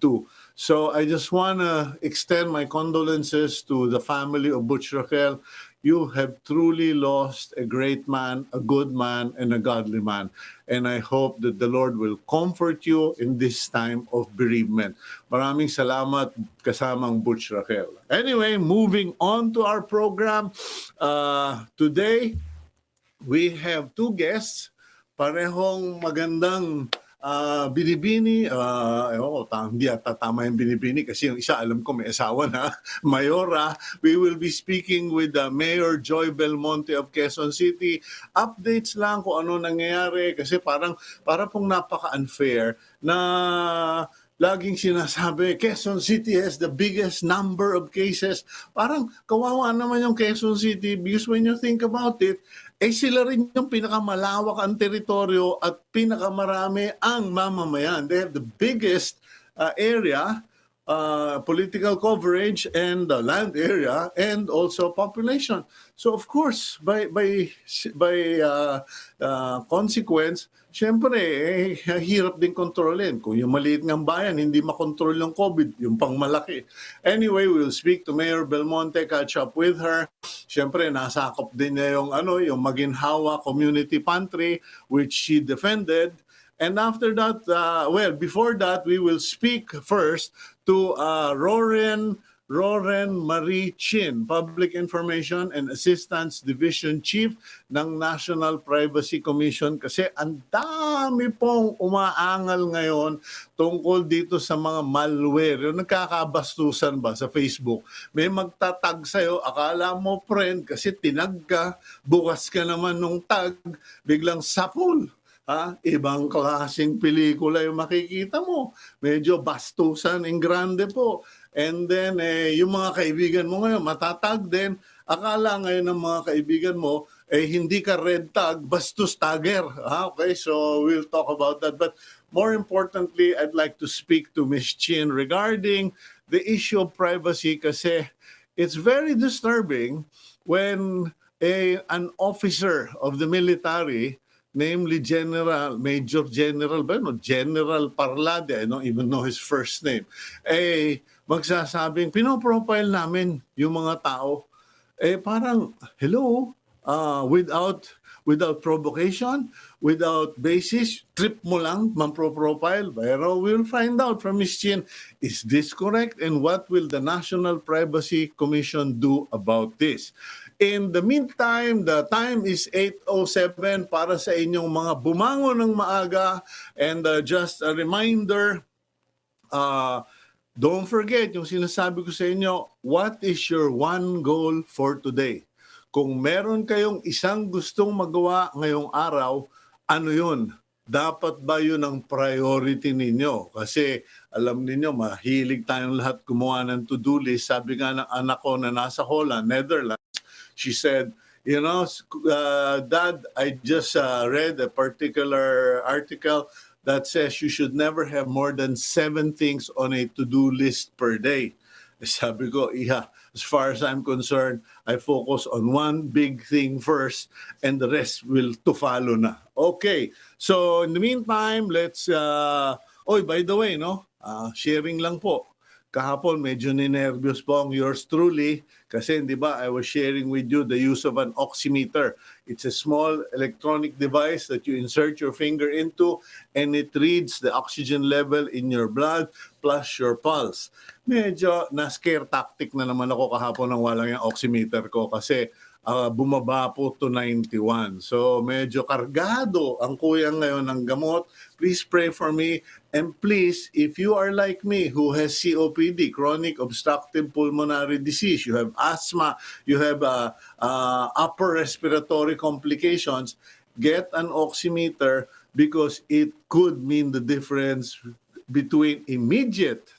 too. So I just want to extend my condolences to the family of Butch Raquel. You have truly lost a great man, a good man, and a godly man. And I hope that the Lord will comfort you in this time of bereavement. Maraming salamat kasamang Butch Raquel. Anyway, moving on to our program. Today, we have two guests. Parehong magandang binibini. Hindi ata tama yung binibini kasi yung isa alam ko may asawa na, Mayora. We will be speaking with Mayor Joy Belmonte of Quezon City. Updates lang kung ano nangyayari kasi para pong napaka-unfair na laging sinasabi, Quezon City has the biggest number of cases. Parang kawawa naman yung Quezon City because when you think about it, sila rin yung pinakamalawak ang teritoryo at pinakamarami ang mamamayan. They have the biggest area, political coverage, and land area, and also population. So of course, by consequence, syempre, hirap din kontrolin. Kung yung maliit ng bayan, hindi makontrol yung COVID, yung pang malaki. Anyway, we'll speak to Mayor Belmonte, catch up with her. Syempre, nasakop din niya yung, yung Maginhawa Community Pantry, which she defended. And after that, before that, we will speak first to Roren Marie Chin, Public Information and Assistance Division Chief ng National Privacy Commission kasi ang dami pong umaangal ngayon tungkol dito sa mga malware. Yung nagkakabastusan ba sa Facebook? May magtatag sa'yo, akala mo friend kasi tinag ka, bukas ka naman nung tag, biglang sapul. Ibang klaseng pelikula yung makikita mo. Medyo bastusan en grande po. And then, yung mga kaibigan mo ngayon, matatag din. Akala ngayon ng mga kaibigan mo, hindi ka red tag, bastos tagger. Okay, so we'll talk about that. But more importantly, I'd like to speak to Ms. Chin regarding the issue of privacy kasi it's very disturbing when an officer of the military, namely Major General General Parlade, I don't even know his first name, magsasabing, pinoprofile namin yung mga tao. Parang, hello, without provocation, without basis, trip mo lang, man-profile. Pero we'll find out from Ms. Chin, is this correct? And what will the National Privacy Commission do about this? In the meantime, the time is 8:07 para sa inyong mga bumangon ng maaga. And just a reminder, don't forget yung sinasabi ko sa inyo, what is your one goal for today? Kung meron kayong isang gustong magawa ngayong araw, ano yun? Dapat ba yun ang priority ninyo? Kasi alam ninyo, mahilig tayong lahat gumawa ng to-do list. Sabi nga ng anak ko na nasa Holland, Netherlands, she said, Dad, I just read a particular article that says you should never have more than 7 things on a to-do list per day. Sabi ko, as far as I'm concerned, I focus on one big thing first and the rest will to follow na. Okay, so in the meantime, let's, by the way, sharing lang po. Kahapon medyo ninervyos po ang yours truly kasi di ba I was sharing with you the use of an oximeter. It's a small electronic device that you insert your finger into and it reads the oxygen level in your blood plus your pulse. Medyo na-scare tactic na naman ako kahapon nang walang yung oximeter ko kasi bumaba po to 91. So medyo kargado ang kuya ngayon ng gamot. Please pray for me. And please, if you are like me who has COPD, chronic obstructive pulmonary disease, you have asthma, you have upper respiratory complications, get an oximeter because it could mean the difference between immediate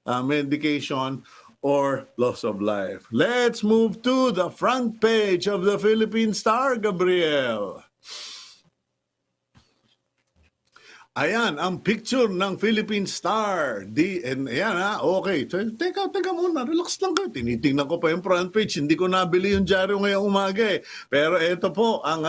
medication or loss of life. Let's move to the front page of the Philippine Star, Gabriel. Ayan, ang picture ng Philippine Star. Ayan ha, okay. So, teka muna, relax lang kayo. Tinitingnan ko pa yung front page. Hindi ko nabili yung dyaryo ngayong umaga eh. Pero ito po ang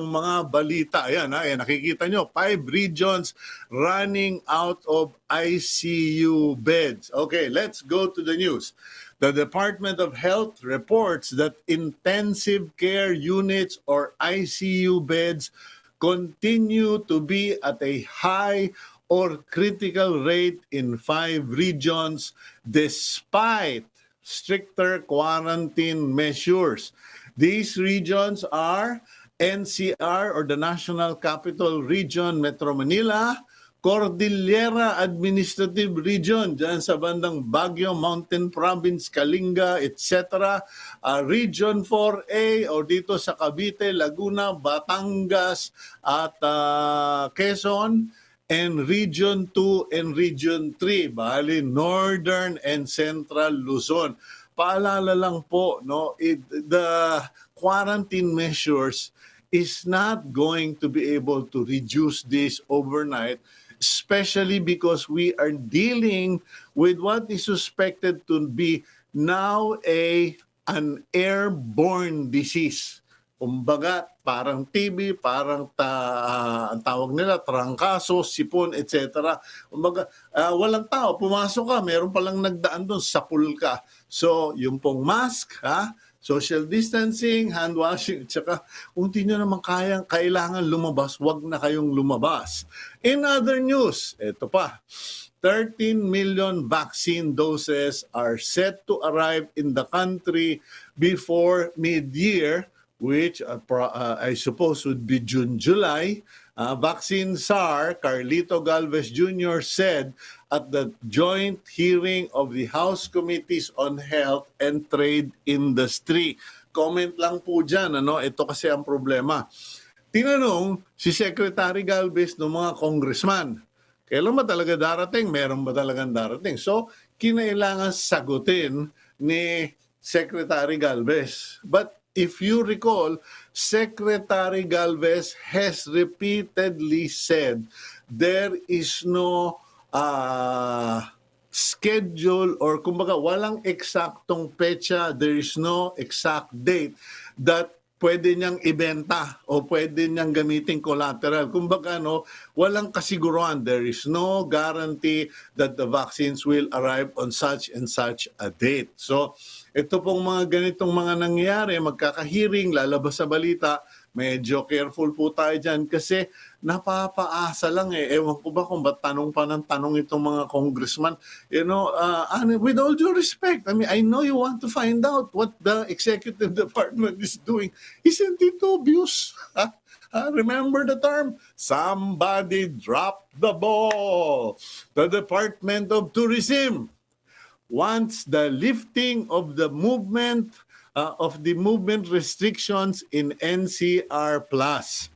mga balita. Ayan ha, ayan, nakikita nyo, 5 regions running out of ICU beds. Okay, let's go to the news. The Department of Health reports that intensive care units or ICU beds continue to be at a high or critical rate in 5 regions despite stricter quarantine measures. These regions are NCR or the National Capital Region, Metro Manila, Cordillera Administrative Region, dyan sa bandang Baguio, Mountain Province, Kalinga, etc. Region 4A o dito sa Cavite, Laguna, Batangas at Quezon, and Region 2 and Region 3, bali Northern and Central Luzon. Paalala lang po, no, the quarantine measures is not going to be able to reduce this overnight, especially because we are dealing with what is suspected to be now an airborne disease. Kumbaga, parang TB, parang ang tawag nila, trangkaso, sipon, etc. Kumbaga, walang tao, pumasok ka, meron palang nagdaan doon, sapul ka. So, yung pong mask, social distancing, hand washing, tsaka kung di nyo naman kailangan lumabas, wag na kayong lumabas. In other news, ito pa, 13 million vaccine doses are set to arrive in the country before mid-year, which I suppose would be June, July. Vaccine czar Carlito Galvez Jr. said at the joint hearing of the House Committees on Health and Trade Industry. Comment lang po dyan, ito kasi ang problema. Tinanong si Secretary Galvez ng mga congressman, kailan ba talaga darating? Meron ba talagang darating? So, kinailangan sagutin ni Secretary Galvez. But if you recall, Secretary Galvez has repeatedly said there is no schedule or kumbaga walang eksaktong petsa, there is no exact date that pwede niyang ibenta o pwede niyang gamitin collateral. Kumbaga, walang kasiguruhan. There is no guarantee that the vaccines will arrive on such and such a date. So, ito pong mga ganitong mga nangyayari, magkakahiring, lalabas sa balita, medyo careful po tayo dyan kasi napapaasa lang eh. Ewan ko ba kung ba't tanong pa ng tanong itong mga congressman. With all due respect, I know you want to find out what the executive department is doing. Isn't it obvious? Remember the term? Somebody dropped the ball. The Department of Tourism wants the lifting of the movement restrictions in NCR Plus.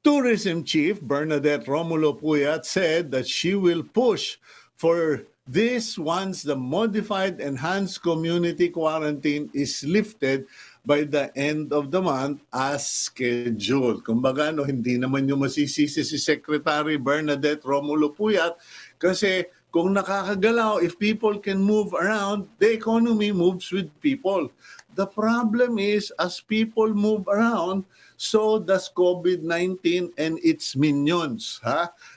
Tourism Chief Bernadette Romulo Puyat said that she will push for this once the modified enhanced community quarantine is lifted by the end of the month as scheduled. Kumbaga, hindi naman yung masisisi si Secretary Bernadette Romulo Puyat kasi kung nakakagalaw, if people can move around, the economy moves with people. The problem is, as people move around, so does COVID-19 and its minions.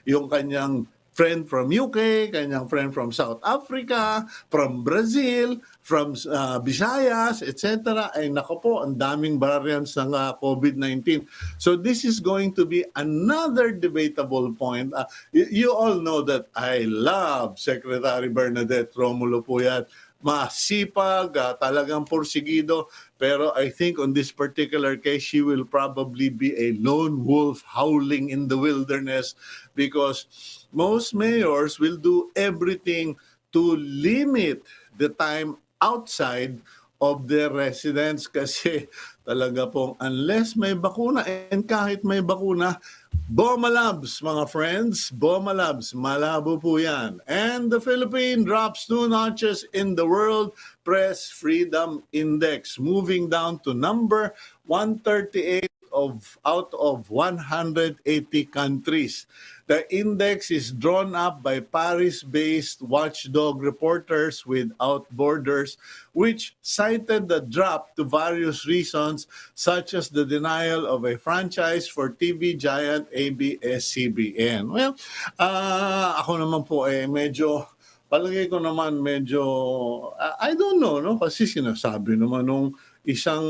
Yung kanyang friend from UK, kanyang friend from South Africa, from Brazil, from Visayas, etc. Ay nako po, ang daming variants ng COVID-19. So this is going to be another debatable point. You all know that I love Secretary Bernadette Romulo Puyat. Masipag, talagang porsigido. Pero I think on this particular case, she will probably be a lone wolf howling in the wilderness because most mayors will do everything to limit the time outside of their residence kasi talaga pong unless may bakuna and kahit may bakuna, Bomalabs, mga friends, Bomalabs, malabo po yan. And the Philippines drops 2 notches in the World Press Freedom Index, moving down to number 138 out of 180 countries. The index is drawn up by Paris-based watchdog Reporters Without Borders, which cited the drop to various reasons such as the denial of a franchise for TV giant ABS-CBN. Well, ako naman po medyo palagay ko naman medyo I don't know, no, kasi sinasabi naman nung isang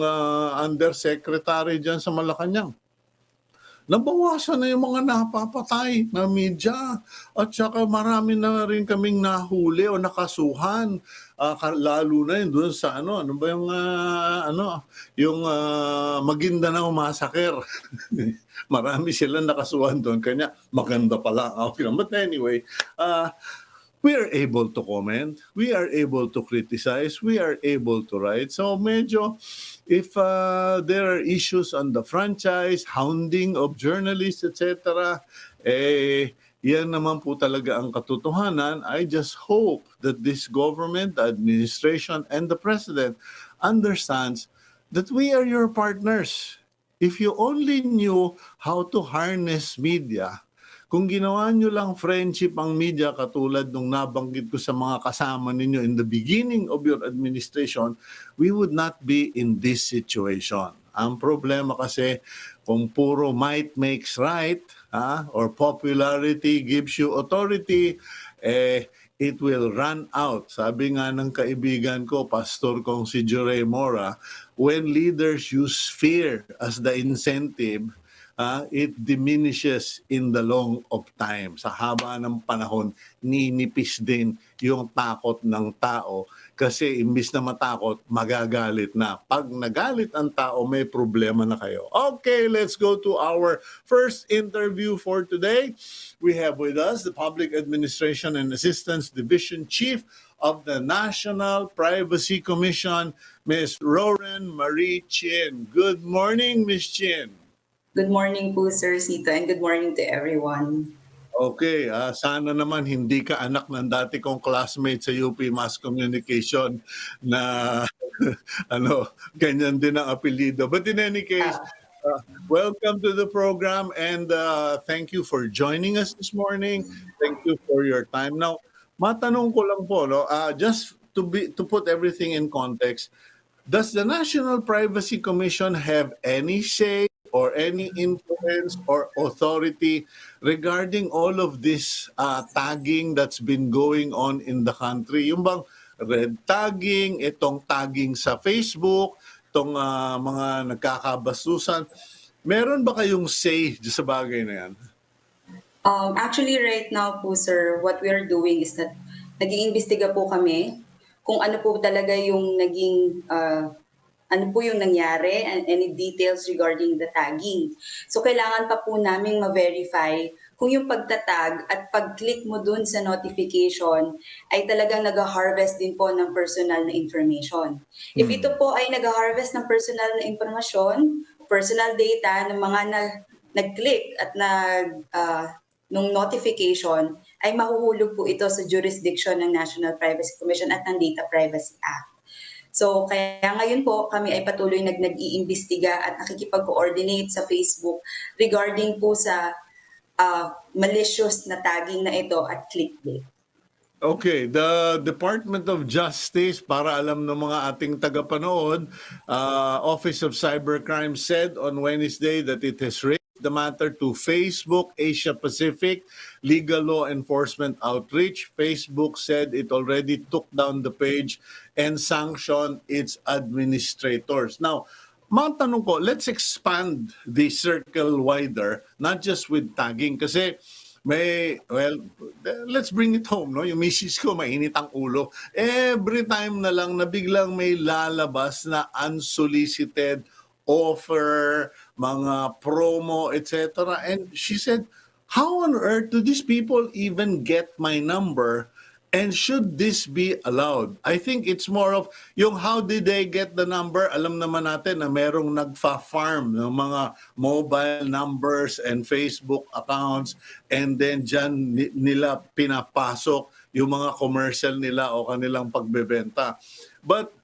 undersecretary diyan sa Malacanang, nabawasan na yung mga napapatay na media at saka marami na rin kaming nahuli o nakasuhan. Lalo na yun doon sa ano ba yung yung Maguindanao Massacre. Marami silang nakasuhan doon kanya maganda pala. Okay, but anyway, we are able to comment, we are able to criticize, we are able to write. So medyo, if there are issues on the franchise, hounding of journalists, etc., yan naman po talaga ang katotohanan. I just hope that this government, the administration, and the president understands that we are your partners. If you only knew how to harness media, kung ginawa nyo lang friendship ang media katulad nung nabanggit ko sa mga kasama ninyo in the beginning of your administration, we would not be in this situation. Ang problema kasi, kung puro might makes right, or popularity gives you authority, it will run out. Sabi nga ng kaibigan ko, pastor kong si Jure Mora, when leaders use fear as the incentive, it diminishes in the long of time. Sa haba ng panahon, ninipis din yung takot ng tao kasi imbis na matakot, magagalit na. Pag nagalit ang tao, may problema na kayo. Okay, let's go to our first interview for today. We have with us the Public Administration and Assistance Division Chief of the National Privacy Commission, Ms. Roren Marie Chin. Good morning, Ms. Chin. Good morning po, Sir Cito, and good morning to everyone. Okay, sana naman hindi ka anak ng dati kong classmate sa UP Mass Communication na ganyan din ang apelyido. But in any case, welcome to the program and thank you for joining us this morning. Thank you for your time. Now, matanong ko lang po, no, just to put everything in context, does the National Privacy Commission have any say or any influence or authority regarding all of this tagging that's been going on in the country? Yung bang red tagging, itong tagging sa Facebook, itong mga nagkakabastusan, meron ba kayong say sa bagay na yan? Actually, right now po, sir, what we are doing is that nag-iimbestiga po kami kung ano po talaga yung naging ano po yung nangyari and any details regarding the tagging. So, kailangan pa po namin ma-verify kung yung pagtatag at pag-click mo dun sa notification ay talagang nag-harvest din po ng personal na information. If ito po ay nag-harvest ng personal na information, personal data ng mga nag-click at nung notification, ay mahuhulog po ito sa jurisdiction ng National Privacy Commission at ng Data Privacy Act. So, kaya ngayon po, kami ay patuloy nag-iimbestiga at nakikipag-coordinate sa Facebook regarding po sa malicious na tagging na ito at clickbait. Okay, the Department of Justice, para alam ng mga ating tagapanood, Office of Cybercrime said on Wednesday that it has raised the matter to Facebook Asia Pacific Legal Law Enforcement Outreach. Facebook said it already took down the page and sanctioned its administrators. Now, matanong ko, let's expand the circle wider, not just with tagging, kasi let's bring it home, no? Yung misis ko, mainit ang ulo. Every time na lang na biglang may lalabas na unsolicited offer, mga promo, etc. And she said, how on earth do these people even get my number? And should this be allowed? I think it's more of yung how did they get the number? Alam naman natin na merong nagfa-farm ng mga mobile numbers and Facebook accounts and then dyan nila pinapasok yung mga commercial nila o kanilang pagbebenta. But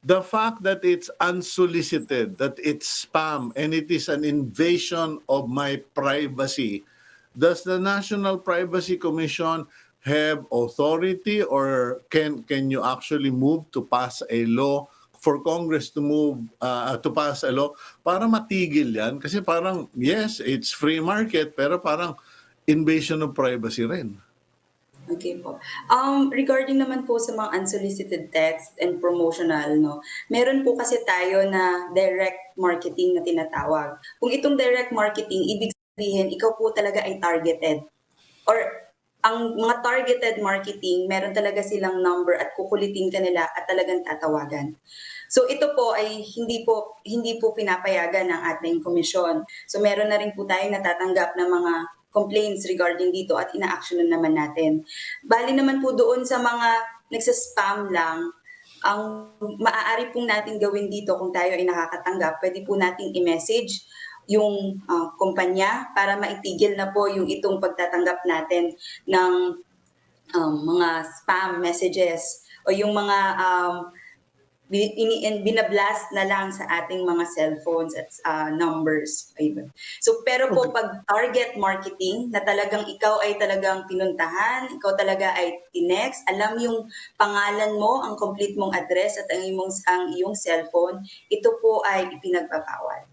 the fact that it's unsolicited, that it's spam, and it is an invasion of my privacy, does the National Privacy Commission have authority, or can you actually move to pass a law for Congress to move to pass a law para matigil yan? Kasi parang, yes, it's free market, pero parang invasion of privacy rin. Okay po. Regarding naman po sa mga unsolicited text and promotional, no, meron po kasi tayo na direct marketing na tinatawag. Kung itong direct marketing, ibig sabihin, ikaw po talaga ay targeted. Or ang mga targeted marketing, meron talaga silang number at kukulitin ka nila at talagang tatawagan. So ito po ay hindi po pinapayagan ng ating komisyon. So meron na rin po tayong natatanggap ng mga complaints regarding dito at ina-actionan naman natin. Bali naman po doon sa mga nagsa-spam lang, ang maaari pong natin gawin dito kung tayo ay nakakatanggap, pwede po nating i-message yung kumpanya para maitigil na po yung itong pagtatanggap natin ng mga spam messages o yung mga binablast na lang sa ating mga cellphones at numbers. Ayun. So pero po pag target marketing na talagang ikaw ay talagang pinuntahan, ikaw talaga ay tinext, alam yung pangalan mo, ang complete mong address at ang iyong cellphone, ito po ay ipinagbabawal.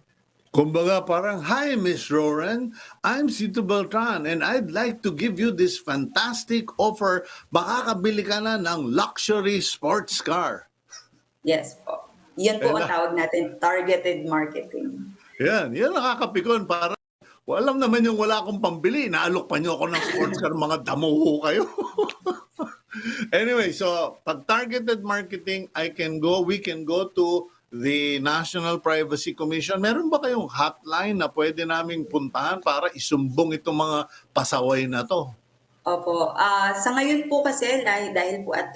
Kumbaga parang, "Hi, Miss Roran, I'm Cito Beltran and I'd like to give you this fantastic offer. Makakabili ka na ng luxury sports car." Yes po. Yan po ang Kaya tawag natin, targeted marketing. yan nakakapikon. Parang alam naman yung wala akong pambili, inaalok pa niyo ako ng sports car, mga damo ho kayo. Anyway, so pag targeted marketing, we can go to the National Privacy Commission. Meron ba kayong hotline na pwede naming puntahan para isumbong itong mga pasaway na to? Opo. Sa ngayon po kasi dahil po at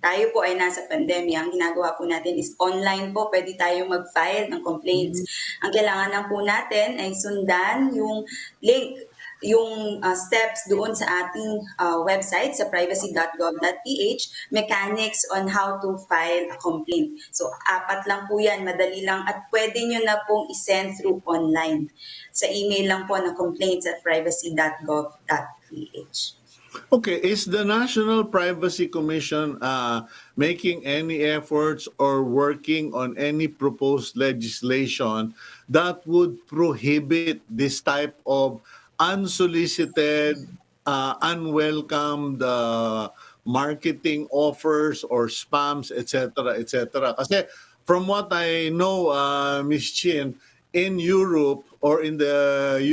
tayo po ay nasa pandemya, ang ginagawa po natin is online po, pwede tayong mag-file ng complaints. Ang kailangan lang po natin ay sundan yung link, yung steps doon sa ating website sa privacy.gov.ph, mechanics on how to file a complaint. So, 4 lang po yan, madali lang at pwede nyo na pong isend through online. Sa email lang po na complaints@privacy.gov.ph. Okay, is the National Privacy Commission making any efforts or working on any proposed legislation that would prohibit this type of unsolicited, unwelcomed marketing offers or spams, etc., etc.? Kasi from what I know, Ms. Chin, in Europe or in the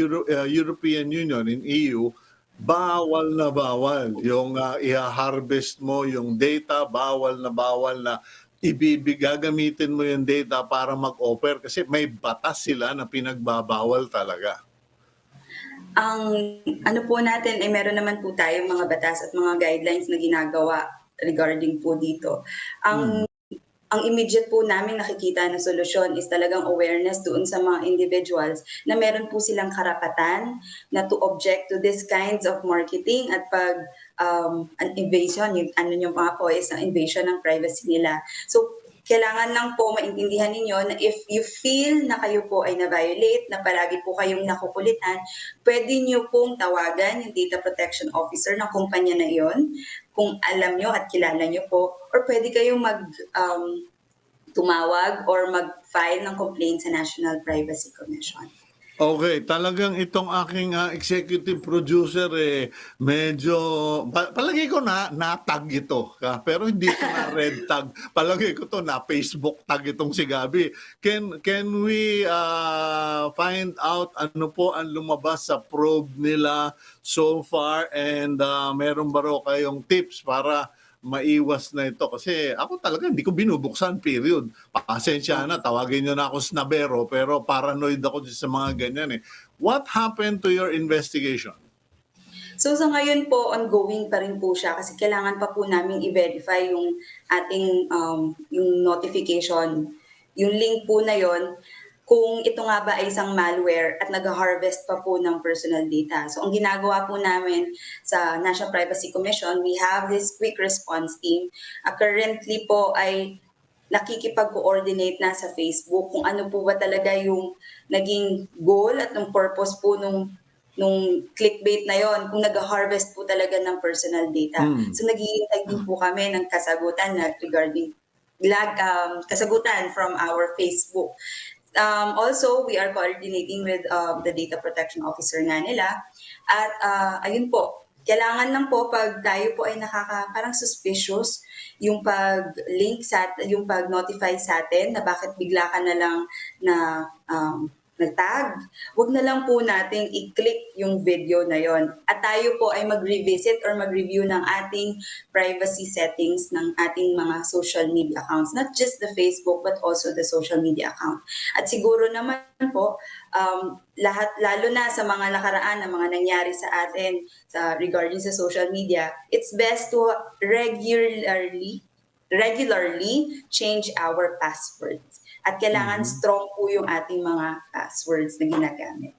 European Union, in EU, bawal na bawal yung i-harvest mo yung data, bawal na gagamitin mo yung data para mag-offer kasi may batas sila na pinagbabawal talaga. Ang ano po natin ay meron naman po tayong mga batas at mga guidelines na ginagawa regarding po dito. Ang immediate po namin nakikita na solusyon is talagang awareness doon sa mga individuals na meron po silang karapatan na to object to these kinds of marketing at pag an invasion, yung ano yung mga po is ang invasion ng privacy nila. So, kailangan lang po maintindihan ninyo na if you feel na kayo po ay na-violate, na palagi po kayong nakukulitan, pwede nyo pong tawagan yung data protection officer ng kumpanya na iyon, kung alam nyo at kilala nyo po, or pwede kayong tumawag or mag-file ng complaint sa National Privacy Commission. Okay, talagang itong aking executive producer medyo palagay ko na tag ito, pero hindi ito na red tag. Palagay ko to na Facebook tag itong si Gabi. Can we find out ano po ang lumabas sa probe nila so far, and meron ba raw kayong tips para maiwas na ito? Kasi ako talaga hindi ko binubuksan, period. Pasensya na, tawagin nyo na ako snabero, pero paranoid ako sa mga ganyan eh. What happened to your investigation? So sa ngayon po, ongoing pa rin po siya kasi kailangan pa po namin i-verify yung ating yung notification. Yung link po na yon, kung ito nga ba ay isang malware at nag-harvest pa po ng personal data. So ang ginagawa po namin sa National Privacy Commission, we have this quick response team. Currently po ay nakikipag-coordinate na sa Facebook kung ano po ba talaga yung naging goal at ng purpose po nung clickbait na yon, kung nag-harvest po talaga ng personal data. Mm. So naghihintay din po kami ng kasagutan na regarding kasagutan from our Facebook. Also, we are coordinating with the data protection officer nga nila. At ayun po, kailangan lang po pag tayo po ay parang suspicious yung pag-link yung pag-notify sa atin na bakit bigla ka na lang na nag-tag, wag na lang po nating i-click yung video na yon. At tayo po ay mag-revisit or mag-review ng ating privacy settings ng ating mga social media accounts. Not just the Facebook but also the social media account. At siguro naman po, lahat, lalo na sa mga nakaraan na mga nangyari sa atin regarding sa social media, it's best to regularly change our passwords. At kailangan strong po yung ating mga passwords na ginagamit.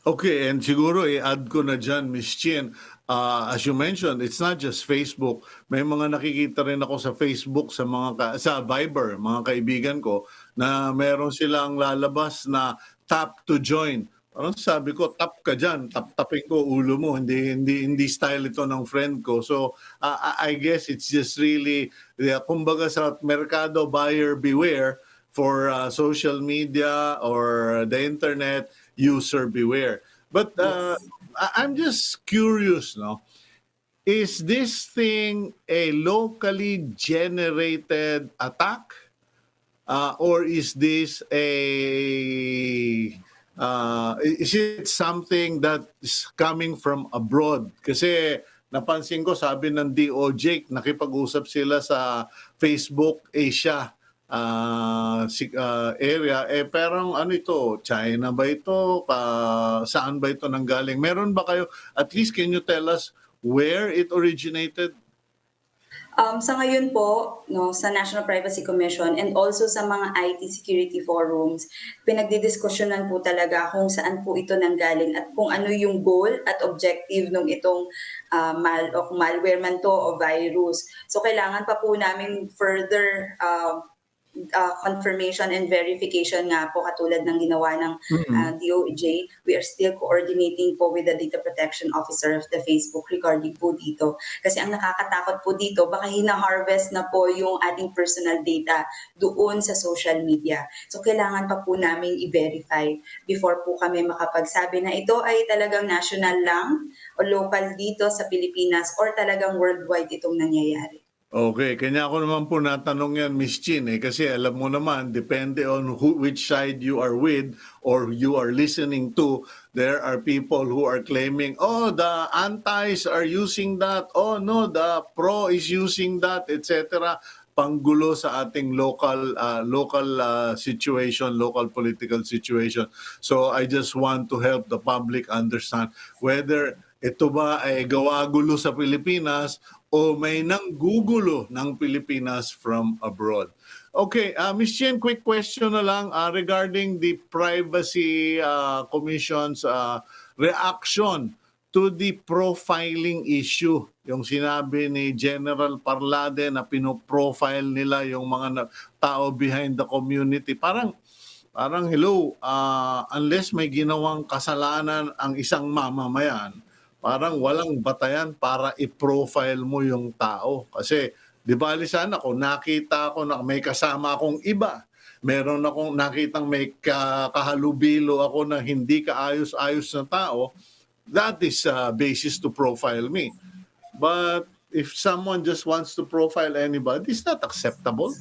Okay, and siguro i-add ko na dyan, Ms. Chin, as you mentioned, it's not just Facebook. May mga nakikita rin ako sa Facebook, sa Viber, mga kaibigan ko, na meron silang lalabas na tap to join. Parang sabi ko, tap ka dyan, tap-tapin ko ulo mo, hindi style ito ng friend ko. So I guess it's just really, kumbaga sa merkado, buyer beware. For social media or the internet, user beware. But I'm just curious, no? Is this thing a locally generated attack? Or is this is it something that is coming from abroad? Kasi napansin ko, sabi ng DOJ, nakipag-usap sila sa Facebook Asia area, parang ano ito, China ba ito? Saan ba ito nanggaling? Meron ba kayo, at least can you tell us where it originated? Sa ngayon po, no, sa National Privacy Commission and also sa mga IT security forums, pinagdidiskusyonan po talaga kung saan po ito nanggaling at kung ano yung goal at objective ng itong malware man to o virus. So kailangan pa po namin further confirmation and verification nga po katulad ng ginawa ng DOJ. We are still coordinating po with the data protection officer of the Facebook regarding po dito. Kasi ang nakakatakot po dito, baka hina-harvest na po yung ating personal data doon sa social media. So kailangan pa po namin i-verify before po kami makapagsabi na ito ay talagang national lang o local dito sa Pilipinas or talagang worldwide itong nangyayari. Okay, kanya ako naman po natanong yan, Miss Chin, kasi alam mo naman, depende on which side you are with or you are listening to, there are people who are claiming, oh, the antis are using that, oh no, the pro is using that, etc. Panggulo sa ating local situation, local political situation. So I just want to help the public understand whether ito ba ay gawa-gulo sa Pilipinas o may nanggugulo ng Pilipinas from abroad. Okay, Ms. Chen, quick question na lang regarding the Privacy Commission's reaction to the profiling issue. Yung sinabi ni General Parlade na pinoprofile nila yung mga tao behind the community. Parang hello, unless may ginawang kasalanan ang isang mamamayan, parang walang batayan para i-profile mo yung tao. Kasi, di ba, sana kung nakita ko na may kasama akong iba, meron akong nakitang may kahalubilo ako na hindi kaayos-ayos na tao, that is a basis to profile me. But if someone just wants to profile anybody, it's not acceptable.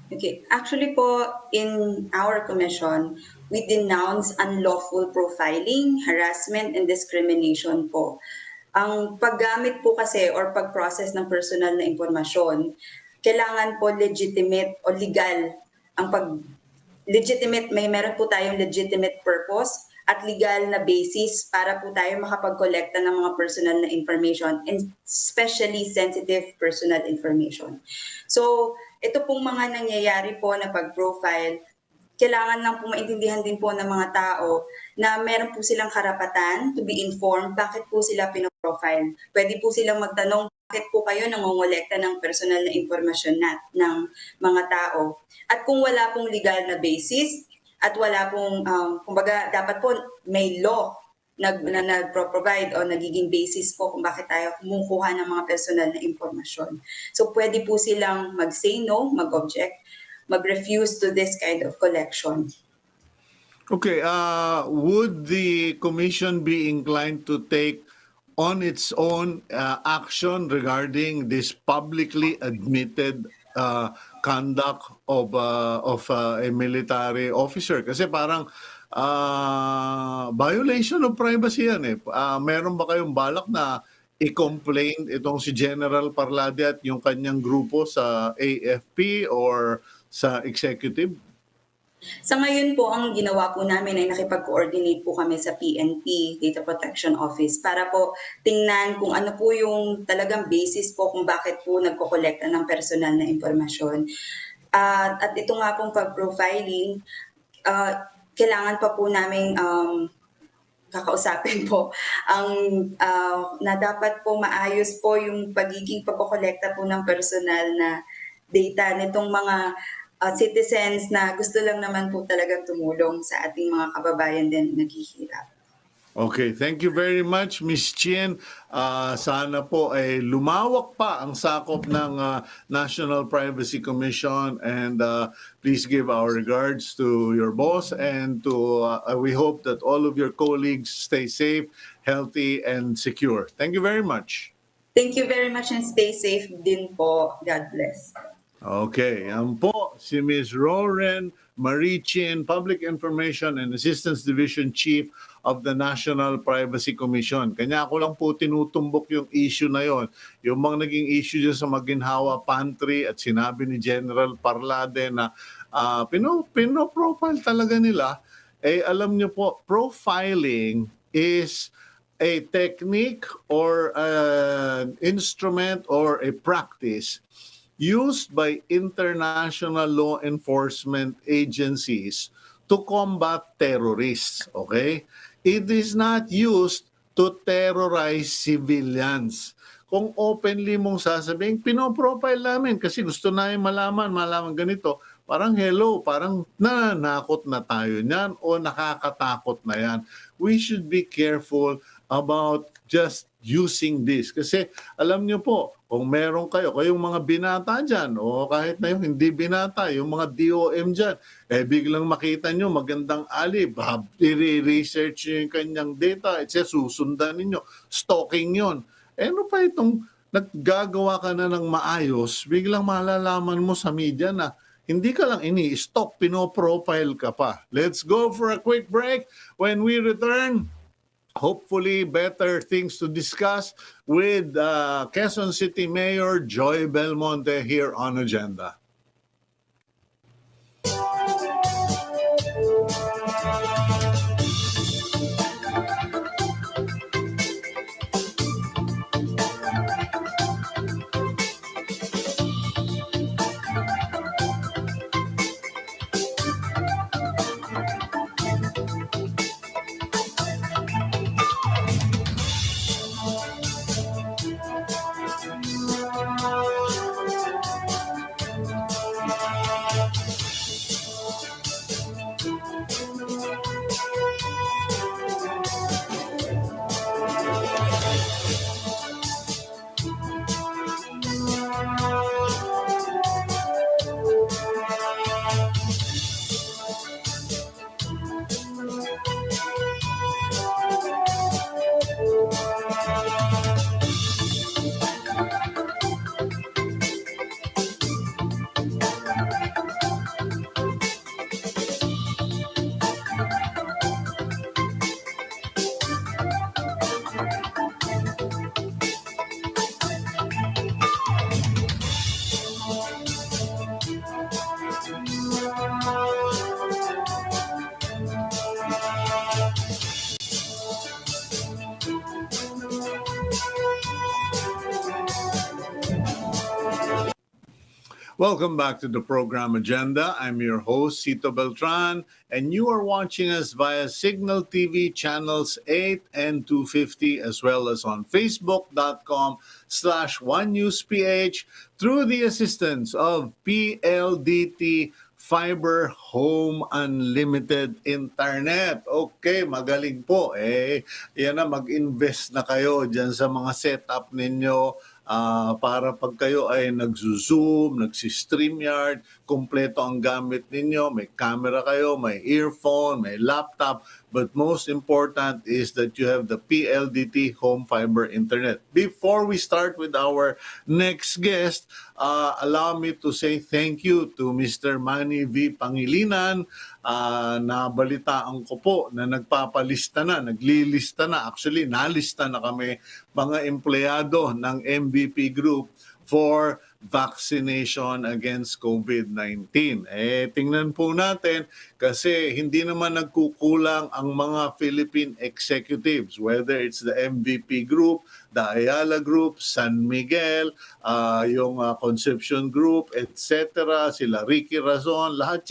Okay. Actually po, in our commission, we denounce unlawful profiling, harassment, and discrimination po. Ang paggamit po kasi or pag-process ng personal na impormasyon, kailangan po legitimate o legal. Legitimate, meron po tayong legitimate purpose at legal na basis para po tayo makapag-collecta ng mga personal na information and especially sensitive personal information. So, ito pong mga nangyayari po na pag-profile, kailangan lang po maintindihan din po ng mga tao na meron po silang karapatan to be informed bakit po sila profile. Pwede po silang magtanong, bakit po kayo nangongolekta ng personal na impormasyon ng mga tao? At kung wala pong legal na basis at wala pong, kumbaga dapat po may law na nagpro-provide o nagiging basis po kung bakit tayo kumukuha ng mga personal na impormasyon. So pwede po silang mag-say no, mag-object, mag-refuse to this kind of collection. Okay, would the commission be inclined to take on its own action regarding this publicly admitted conduct of a military officer? Kasi parang violation of privacy yan eh. Meron ba kayong balak na i-complain itong si General Parlade at yung kanyang grupo sa AFP or sa executive? Sa ngayon po, ang ginawa po namin ay nakipag-coordinate po kami sa PNP, Data Protection Office, para po tingnan kung ano po yung talagang basis po kung bakit po nagko-kolekta ng personal na impormasyon. At ito nga pong pag-profiling, kailangan pa po namin kakausapin po ang na dapat po maayos po yung pagiging pagko-kolekta po ng personal na data nitong mga citizens na gusto lang naman po talagang tumulong sa ating mga kababayan din naghihirap. Okay, thank you very much, Ms. Chien. Sana po ay lumawak pa ang sakop ng National Privacy Commission and please give our regards to your boss and to we hope that all of your colleagues stay safe, healthy, and secure. Thank you very much. Thank you very much and stay safe din po. God bless. Okay, yan po si Ms. Lauren Marie Chin, Public Information and Assistance Division Chief of the National Privacy Commission. Kanya ako lang po tinutumbok yung issue na yon. Yung mga naging issue dyan sa Maginhawa Pantry at sinabi ni General Parlade na pino-profile talaga nila. Eh alam niyo po, profiling is a technique or an instrument or a practice used by international law enforcement agencies to combat terrorists, okay? It is not used to terrorize civilians. Kung openly mong sasabihin, pinoprofile namin kasi gusto namin malaman ganito, parang hello, parang nananakot na tayo niyan o nakakatakot na yan. We should be careful about just using this. Kasi alam niyo po, kung meron kayong mga binata dyan, o kahit na yung hindi binata, yung mga DOM dyan, eh biglang makita nyo magandang alib, i-research nyo yung kanyang data, susundan ninyo, stalking yon. Eh ano pa itong naggagawa ka na ng maayos, biglang malalaman mo sa media na hindi ka lang ini-stalk, pinoprofile ka pa. Let's go for a quick break. When we return, hopefully better things to discuss with Quezon City Mayor Joy Belmonte here on Agenda. Welcome back to the program agenda. I'm your host, Cito Beltran, and you are watching us via Signal TV channels 8 and 250, as well as on facebook.com/OneNewsPH through the assistance of PLDT Fiber Home Unlimited Internet. Okay, magaling po. Yan na, mag-invest na kayo dyan sa mga setup ninyo para pag kayo ay nagzo-zoom, nagsi-StreamYard, kumpleto ang gamit ninyo, may camera kayo, may earphone, may laptop, but most important is that you have the PLDT Home Fiber Internet. Before we start with our next guest, allow me to say thank you to Mr. Manny V. Pangilinan. Nabalitaan ko po na naglilista na, actually nalista na kami mga empleyado ng MVP Group for vaccination against COVID-19. Tingnan po natin kasi hindi naman nagkukulang ang mga Philippine executives, whether it's the MVP Group, the Ayala Group, San Miguel, yung Concepcion Group, etc., sila Ricky Razon, lahat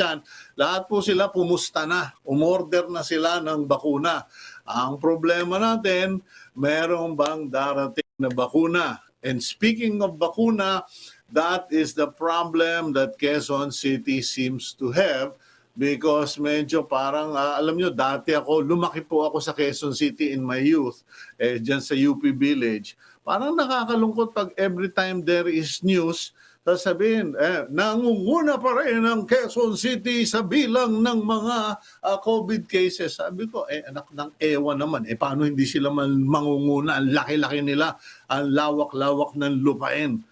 po sila pumusta na, umorder na sila ng bakuna. Ang problema natin, merong bang darating na bakuna? And speaking of bakuna, that is the problem that Quezon City seems to have because medyo parang, alam nyo, lumaki po ako sa Quezon City in my youth, dyan sa UP Village. Parang nakakalungkot pag every time there is news, sasabihin, nangunguna pa rin ang Quezon City sa bilang ng mga COVID cases. Sabi ko, anak ng ewan naman, paano hindi sila mangunguna? Ang laki-laki nila, ang lawak-lawak ng lupain.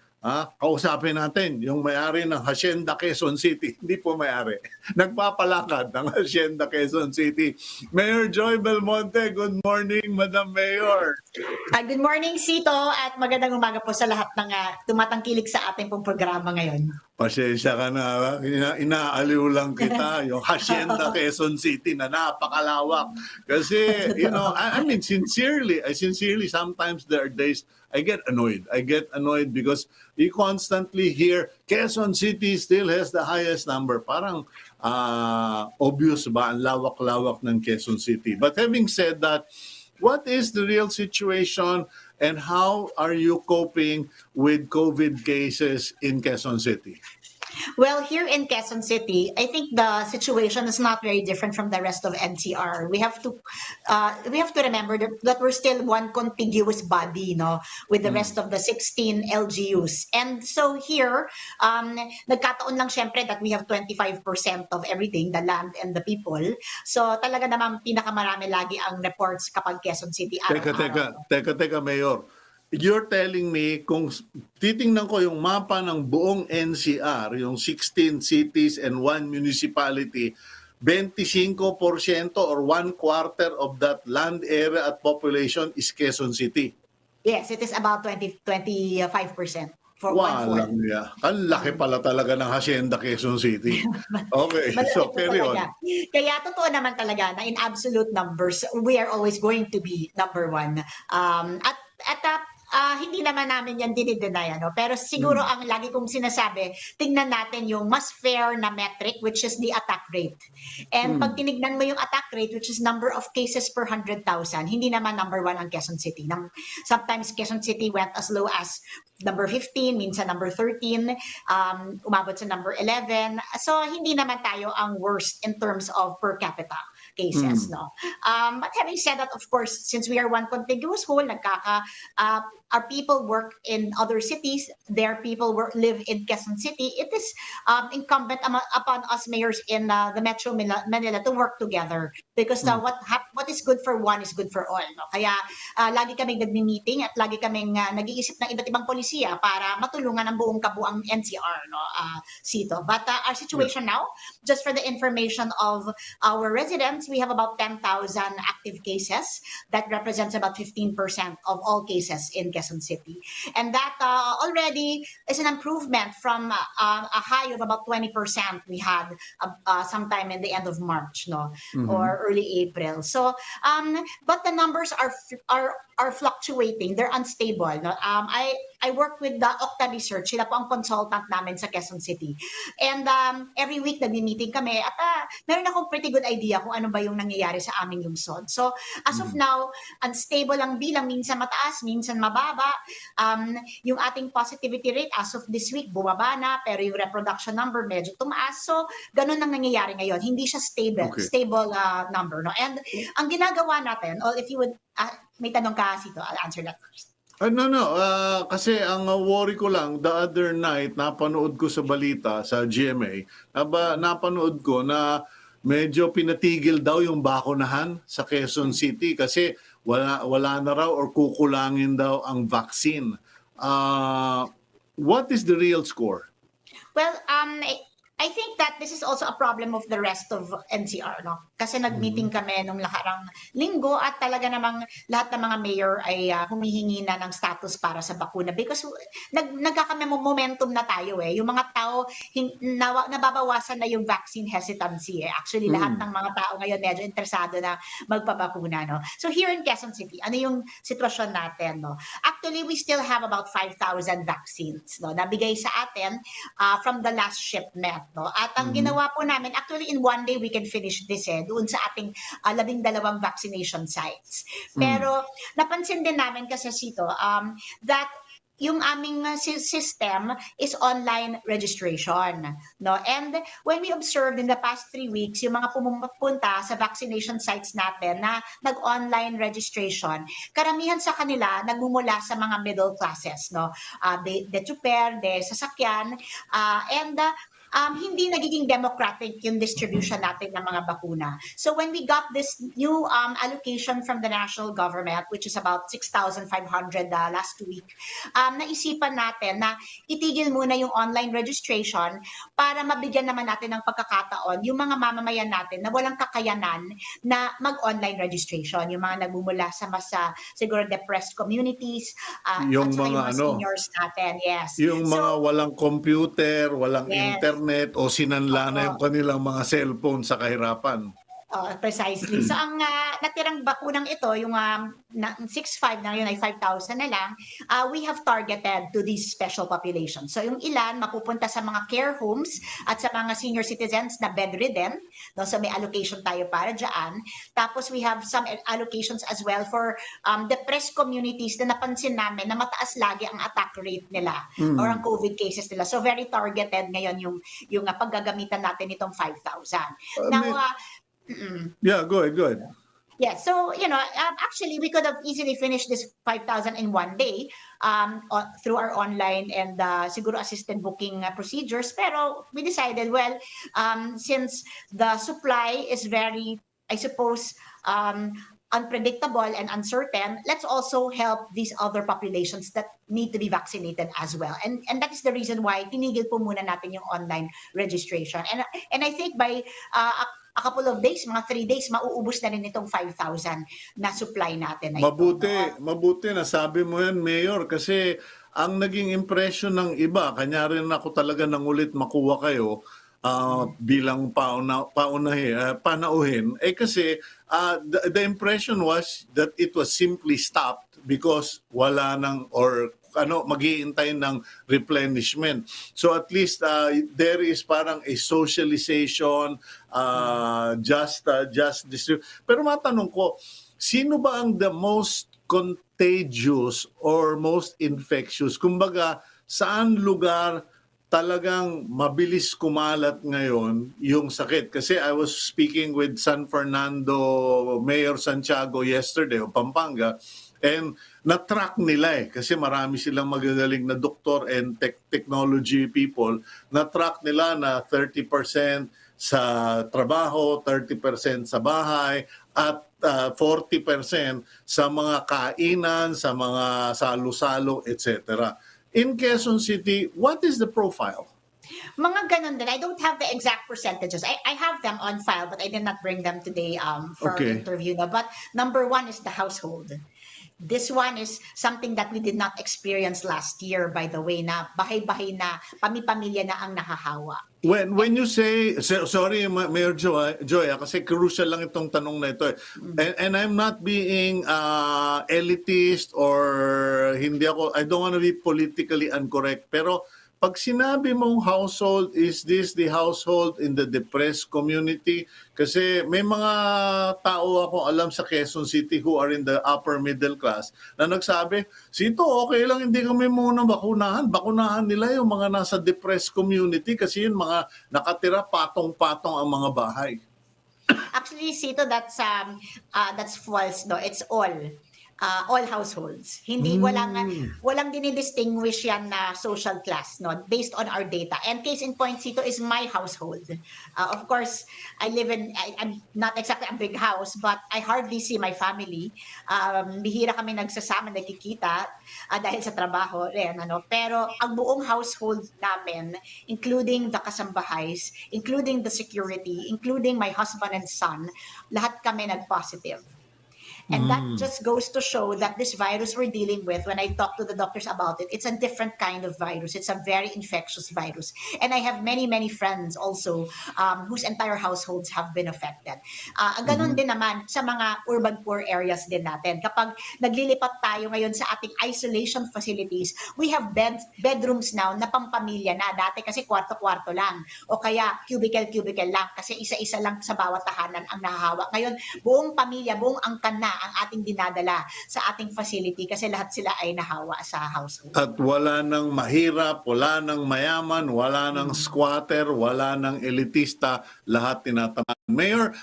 Kausapin natin yung may-ari ng Hacienda Quezon City. Hindi po may-ari. Nagpapalakad ng Hacienda Quezon City. Mayor Joy Belmonte, good morning, Madam Mayor. Good morning, Cito, at magandang umaga po sa lahat ng tumatangkilik sa ating pong programa ngayon. Pasensya ka na, inaaliw lang kita, yung Hacienda Quezon City na napakalawak. Kasi, I mean, sincerely, sometimes there are days I get annoyed because you constantly hear Quezon City still has the highest number. Parang obvious ba ang lawak-lawak ng Quezon City. But having said that, what is the real situation and how are you coping with COVID cases in Quezon City? Well, here in Quezon City, I think the situation is not very different from the rest of NCR. We have to remember that we're still one contiguous body, with the rest of the 16 LGUs. And so here, nagkataon lang syempre that we have 25% of everything, the land and the people. So talaga naman pinakamarami lagi ang reports kapag Quezon City araw-araw. Teka, Mayor. You're telling me, kung titingnan ko yung mapa ng buong NCR, yung 16 cities and 1 municipality, 25% or 1/4 of that land area at population is Quezon City. Yes, it is about 25%. For Walang niya. Ang laki pala talaga ng Hacienda Quezon City. Okay, so carry on. Kaya totoo naman talaga na in absolute numbers, we are always going to be number one. Hindi naman namin yan dinideny, pero siguro ang lagi kong sinasabi, tingnan natin yung mas fair na metric, which is the attack rate. And pag tinignan mo yung attack rate, which is number of cases per 100,000, hindi naman number one ang Quezon City. Sometimes Quezon City went as low as number 15, minsan number 13, umabot sa number 11. So hindi naman tayo ang worst in terms of per capita cases, But having said that, of course, since we are one contiguous whole, our people work in other cities, their people live in Quezon City, it is incumbent upon us mayors in the Metro Manila to work together because what is good for one is good for all. Kaya lagi kaming nagmi-meeting at lagi kaming nag-iisip ng iba't ibang polisiya para matulungan ang buong kabuang NCR, Cito. But our situation now, just for the information of our residents, we have about 10,000 active cases. That represents about 15% of all cases in Quezon City. And that already is an improvement from a high of about 20% we had sometime in the end of March, or early April. So, but the numbers are fluctuating. They're unstable. I I work with the Octa Research. Sila po ang consultant namin sa Quezon City. And every week nagmi-meeting kami at meron akong pretty good idea kung ano ba yung nangyayari sa aming lungsod. So as of now, unstable ang bilang, minsan mataas, minsan mababa. Yung ating positivity rate as of this week bumaba na, pero yung reproduction number medyo tumaas. So ganun ang nangyayari ngayon. Hindi siya stable number, no? And ang ginagawa natin, or if you would may tanong ka, Cito, I'll answer that first. Kasi ang worry ko lang, the other night, napanood ko sa balita, sa GMA, napanood ko na medyo pinatigil daw yung bakunahan sa Quezon City kasi wala na raw or kukulangin daw ang vaccine. What is the real score? Well, I think that this is also a problem of the rest of NCR, no? Kasi nag-meeting kami nung nakarang linggo at talaga namang lahat ng mga mayor ay humihingi na ng status para sa bakuna because nagkakami momentum na tayo eh. Yung mga tao, nababawasan na yung vaccine hesitancy eh. Actually, lahat ng mga tao ngayon medyo interesado na magpabakuna, no? So here in Quezon City, ano yung sitwasyon natin, no? Actually, we still have about 5,000 vaccines, no? Nabigay sa atin from the last shipment. No? At ang ginawa po namin, actually in one day we can finish this doon sa ating 12 vaccination sites. Pero napansin din namin kasi Cito, that yung aming system is online registration, no? And when we observed in the past 3 weeks, yung mga pumupunta sa vaccination sites natin na nag-online registration, karamihan sa kanila nagmumula sa mga middle classes, no? De chuper, de sasakyan, and hindi nagiging democratic yung distribution natin ng mga bakuna. So when we got this new allocation from the national government, which is about 6,500 last week, naisipan natin na itigil muna yung online registration para mabigyan naman natin ng pagkakataon yung mga mamamayan natin na walang kakayanan na mag-online registration, yung mga nagmumula sa mas siguro depressed communities, Yung at saka mga yung seniors natin, yes. Yung mga walang computer, walang Yes. internet o sinanla na yung kanilang mga cellphone sa kahirapan. Precisely. So ang natirang bakunang ito, yung 6,500 na yun ay 5,000 na lang, we have targeted to these special populations. So yung ilan mapupunta sa mga care homes at sa mga senior citizens na bedridden, no? So may allocation tayo para dyan. Tapos we have some allocations as well for depressed communities na napansin namin na mataas lagi ang attack rate nila or ang COVID cases nila. So very targeted ngayon yung paggagamitan natin itong 5,000. Now, Yeah, go ahead. yeah, so actually we could have easily finished this 5,000 in one day through our online and siguro assisted booking procedures. Pero we decided, well, since the supply is very, I suppose, unpredictable and uncertain, let's also help these other populations that need to be vaccinated as well. And that is the reason why tinigil po muna natin yung online registration. And I think by a couple of days, mga 3 days, mauubos na rin itong 5,000 na supply natin. Mabuti na sabi mo yan, Mayor, kasi ang naging impression ng iba, kanya rin ako talaga nangulit makuha kayo bilang panauhin, kasi the impression was that it was simply stopped because wala nang or mag-iintay ng replenishment. So at least there is parang a socialization, just distribute. Pero matanong ko, sino ba ang the most contagious or most infectious? Kumbaga, saan lugar talagang mabilis kumalat ngayon yung sakit? Kasi I was speaking with San Fernando Mayor Santiago yesterday o Pampanga, and na-track nila kasi marami silang magagaling na doktor and technology people. Na-track nila na 30% sa trabaho, 30% sa bahay, at 40% sa mga kainan, sa mga salo-salo, etc. In Quezon City, what is the profile? Mga ganun din. I don't have the exact percentages. I have them on file, but I did not bring them today for interview. But number one is the household. This one is something that we did not experience last year, by the way, na bahay-bahay na, pamilya na ang nahahawa. When you say, sorry Mayor Joy, kasi crucial lang itong tanong na ito. And I'm not being elitist or I don't want to be politically incorrect, pero pag sinabi mong household, is this the household in the depressed community? Kasi may mga tao ako alam sa Quezon City who are in the upper middle class na nagsabi, Cito, okay lang hindi kami muna bakunahan. Bakunahan nila yung mga nasa depressed community kasi yun mga nakatira patong-patong ang mga bahay. Actually, Cito, that's false. No, it's all households. Hindi walang dinidistinguish yan na social class, no, based on our data. And case in point, Cito, is my household. Of course, I'm not exactly a big house, but I hardly see my family. Bihira kami nagsasama, nagkikita dahil sa trabaho rin, ano. Pero ang buong household namin, including the kasambahays, including the security, including my husband and son, lahat kami nag-positive. And that just goes to show that this virus we're dealing with, when I talk to the doctors about it, it's a different kind of virus. It's a very infectious virus. And I have many, many friends also whose entire households have been affected. Ganon din naman sa mga urban poor areas din natin. Kapag naglilipat tayo ngayon sa ating isolation facilities, we have bedrooms now na pampamilya na. Dati kasi kwarto-kwarto lang. O kaya cubicle-cubicle lang kasi isa-isa lang sa bawat tahanan ang nahahawa. Ngayon, buong pamilya, buong angkan na ang ating dinadala sa ating facility kasi lahat sila ay nahawa sa household. At wala nang mahirap, wala nang mayaman, wala nang squatter, wala nang elitista, lahat tinatamaan. Mayor,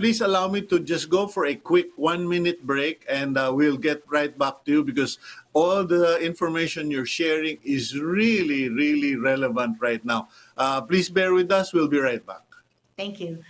please allow me to just go for a quick 1-minute break and we'll get right back to you because all the information you're sharing is really, really relevant right now. Please bear with us. We'll be right back. Thank you.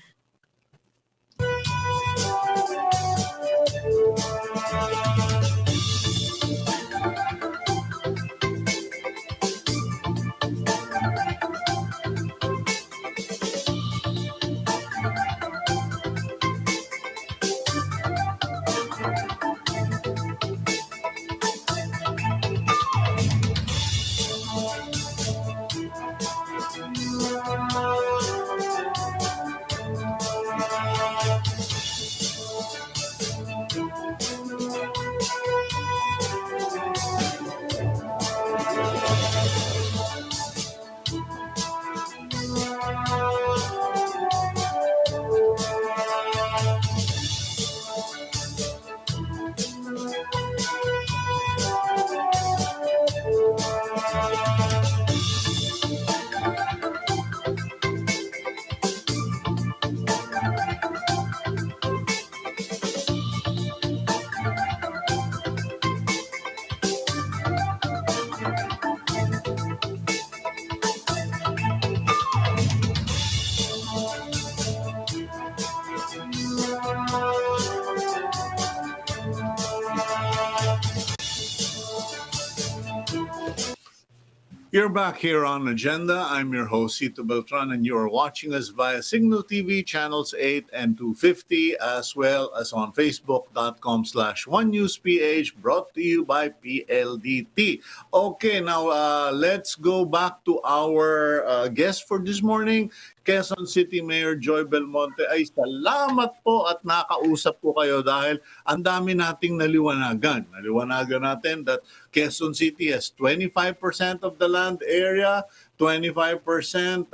You're back here on Agenda. I'm your host, Cito Beltran, and you are watching us via Signal TV channels 8 and 250, as well as on Facebook.com/OneNewsPH, brought to you by PLDT. Okay, now let's go back to our guest for this morning, Quezon City Mayor Joy Belmonte. Ay, salamat po at nakausap po kayo dahil ang dami nating naliwanagan. Naliwanagan natin that Quezon City has 25% of the land area, 25%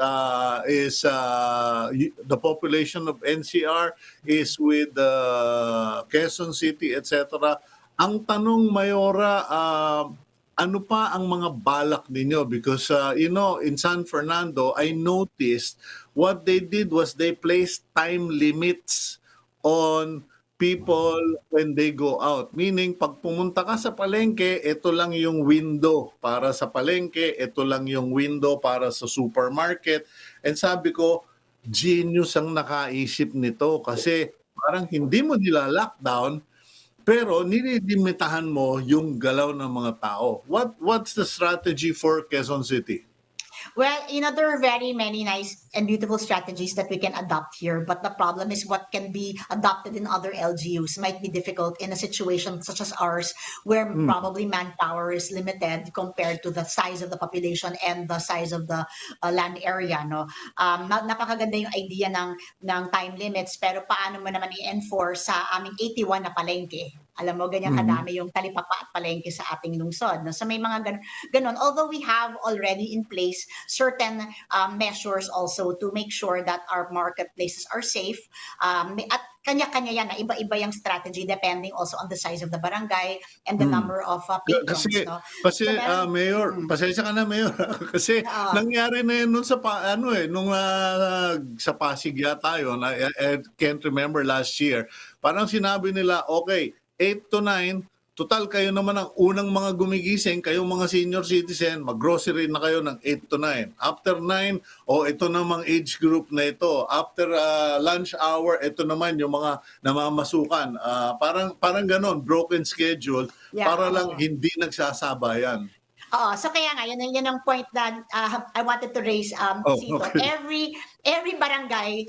is the population of NCR is with Quezon City, etc. Ang tanong, Mayora, ano pa ang mga balak ninyo? Because, in San Fernando, I noticed what they did was they placed time limits on people when they go out. Meaning, pag pumunta ka sa palengke, ito lang yung window para sa palengke, ito lang yung window para sa supermarket. And sabi ko, genius ang nakaisip nito kasi parang hindi mo nila lockdown, pero nililimitahan mo yung galaw ng mga tao. What's the strategy for Quezon City? Well, there are very many nice and beautiful strategies that we can adopt here, but the problem is what can be adopted in other LGUs might be difficult in a situation such as ours, where Mm. probably manpower is limited compared to the size of the population and the size of the land area. No, napakaganda yung idea ng time limits, pero paano mo naman i-enforce sa aming 81 na palengke? Alam mo, ganyan Mhm. kadami yung talipapa at palengke sa ating lungsod. No? So may mga ganon. Although we have already in place certain measures also to make sure that our marketplaces are safe, at kanya-kanya yan, na iba-iba yung strategy depending also on the size of the barangay and the Mm. number of patrons. Kasi No? kasi So meron, Mayor, pasensya ka na Mayor, kasi uh, nangyari na 'yun nung sa nung sa Pasig yata 'yun, I can't remember last year. Parang sinabi nila, "Okay, 8 to 9, total kayo naman ang unang mga gumigising, kayong mga senior citizen, mag-grocery na kayo ng 8 to 9. After 9, ito namang age group na ito. After lunch hour, ito naman yung mga namamasukan." Parang gano'n, broken schedule yeah, para lang oo. hindi nagsasabayan. Oo, so kaya nga yun ang point that I wanted to raise, Oh, Cito. okay. Every barangay,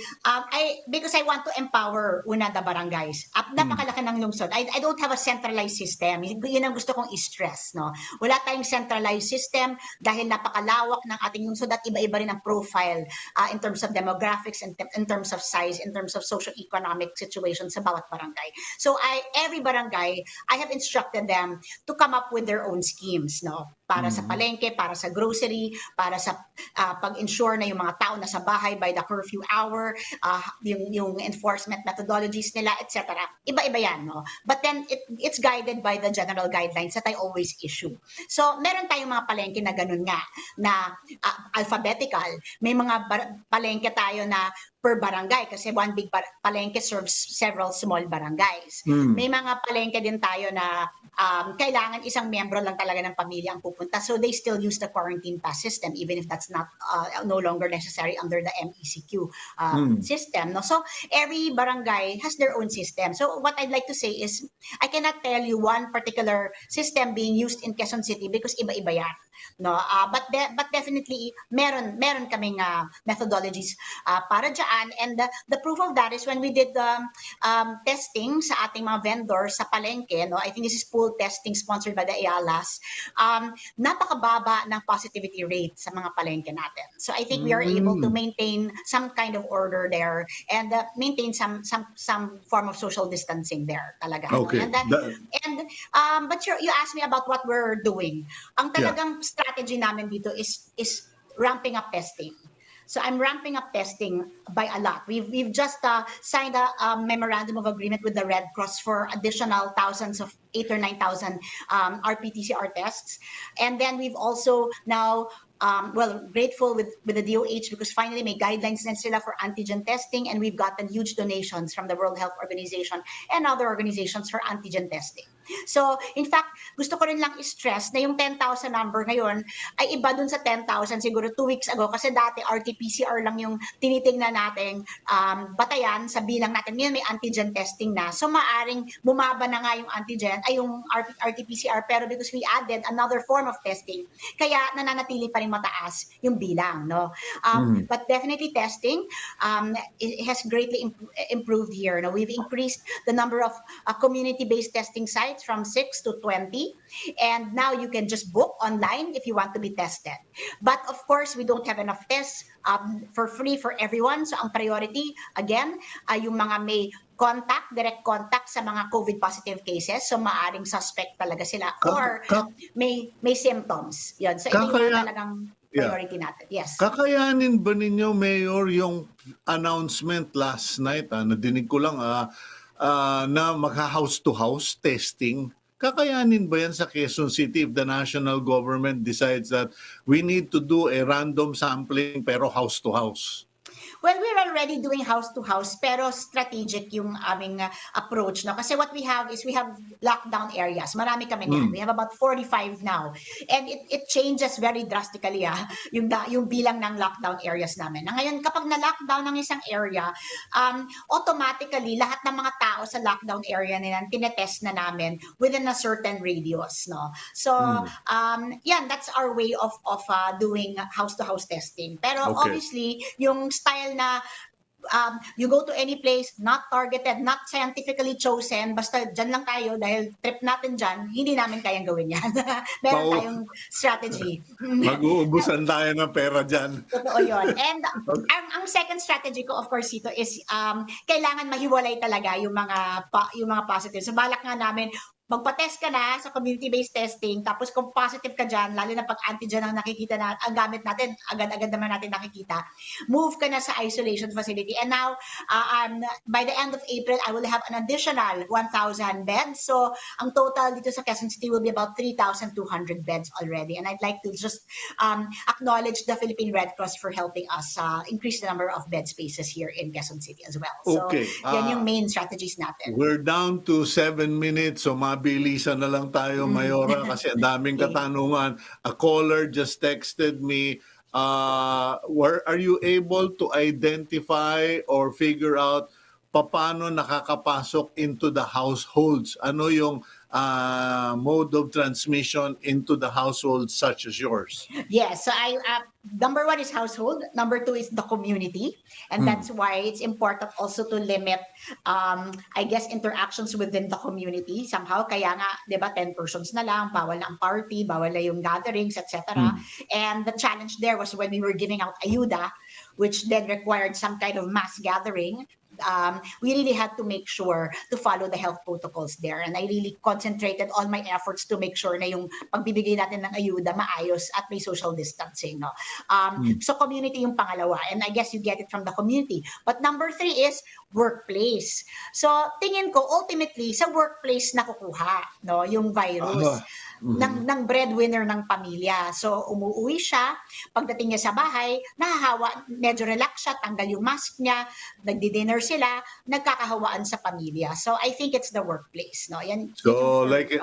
because I want to empower the barangays. Napakalaki ng lungsod. I don't have a centralized system. Yun ang gusto kong i-stress, no. Wala tayong centralized system dahil napakalawak ng ating lungsod at iba-iba rin ang profile in terms of demographics, in terms of size, in terms of socio-economic situation sa bawat barangay. So every barangay, I have instructed them to come up with their own schemes, no. Para sa palengke, para sa grocery, para sa pag-ensure na yung mga tao nasa bahay by the curfew hour, yung enforcement methodologies nila, etc. Iba-iba yan, no? But then, it's guided by the general guidelines that I always issue. So, meron tayong mga palengke na ganun nga, na alphabetical. May mga palengke tayo na per barangay kasi one big palengke serves several small barangays. May mga palengke din tayo na kailangan isang miyembro lang talaga ng pamilya ang pupunta. So they still use the quarantine pass system even if that's not no longer necessary under the MECQ system. No? So every barangay has their own system. So what I'd like to say is I cannot tell you one particular system being used in Quezon City because iba-iba yan. No? But definitely meron kaming methodologies para dyan. And the proof of that is when we did the testing sa ating mga vendors sa palengke. No? I think this is pool testing sponsored by the EALAS, napakababa ng positivity rate sa mga palengke natin. So I think we are able to maintain some kind of order there and maintain some form of social distancing there talaga. Okay. No? But you asked me about what we're doing. Ang talagang strategy namin dito is ramping up testing. So I'm ramping up testing by a lot. We've just signed a memorandum of agreement with the Red Cross for additional thousands of 8,000 or 9,000 RT-PCR tests. And then we've also now grateful with the DOH because finally may guidelines na sila for antigen testing and we've gotten huge donations from the World Health Organization and other organizations for antigen testing. So, in fact, gusto ko rin lang i-stress na yung 10,000 number ngayon ay iba dun sa 10,000 siguro 2 weeks ago kasi dati RT-PCR lang yung tinitingnan nating batayan sa bilang natin. Ngayon may antigen testing na. So, maaring bumaba na nga yung antigen ay yung RT-PCR pero because we added another form of testing, kaya nananatili pa rin mataas yung bilang, no? But definitely testing it has greatly improved here. No? We've increased the number of community-based testing sites from 6 to 20 and now you can just book online if you want to be tested. But of course, we don't have enough tests for free for everyone. So ang priority, again, yung mga may direct contact sa mga COVID positive cases. So maaring suspect talaga sila or may symptoms. Yun. So ito yung talagang priority natin. Yes. Kakayanin ba ninyo, Mayor, yung announcement last night, nadinig ko lang, na magha-house-to-house testing? Kakayanin ba yan sa Quezon City if the national government decides that we need to do a random sampling pero house-to-house? Well, we're already doing house to house, pero strategic yung aming approach, no? Kasi what we have is we have lockdown areas. Marami kami niyan. We have about 45 now. And it changes very drastically, yung bilang ng lockdown areas namin. Na ngayon, kapag na-lockdown ng isang area, automatically, lahat ng mga tao sa lockdown area nila, tinetest na namin within a certain radius, no? So, yan, that's our way of doing house-to-house testing. Pero Okay. obviously, yung style na you go to any place, not targeted, not scientifically chosen, basta dyan lang tayo dahil trip natin dyan, hindi namin kayang gawin yan. Meron Pao- tayong strategy. Mag-uubusan tayo ng pera dyan. Totoo yun. And ang second strategy ko, of course, ito is kailangan mahiwalay talaga yung mga positive. So balak nga namin, magpa-test ka na sa community-based testing, tapos kung positive ka dyan, lalo na pag antigen ang nakikita na, ang gamit natin, agad-agad naman natin nakikita, move ka na sa isolation facility. And now, by the end of April, I will have an additional 1,000 beds. So, ang total dito sa Quezon City will be about 3,200 beds already. And I'd like to just acknowledge the Philippine Red Cross for helping us increase the number of bed spaces here in Quezon City as well. So, Okay. yan yung main strategies natin. We're down to 7 minutes, so mabilisan na lang tayo, Mayora, kasi ang daming Okay. katanungan. A caller just texted me, where are you able to identify or figure out paano nakakapasok into the households? Ano yung mode of transmission into the households such as yours? Yes, so number one is household, number two is the community, and that's why it's important also to limit, I guess, interactions within the community somehow. Kaya nga, di ba, 10 persons na lang, bawal na ang party, bawal na yung gatherings, etc. And the challenge there was when we were giving out ayuda, which then required some kind of mass gathering. We really had to make sure to follow the health protocols there. And I really concentrated all my efforts to make sure na yung pagbibigay natin ng ayuda maayos at may social distancing. No? So community yung pangalawa. And I guess you get it from the community. But number three is workplace. So tingin ko, ultimately, sa workplace nakukuha, no, yung virus. Ng breadwinner ng pamilya. So, umuwi siya, pagdating niya sa bahay, nahahawa, medyo relax siya, tanggal yung mask niya, nagdi-dinner sila, nagkakahawaan sa pamilya. So, I think it's the workplace. No? Yan, So, like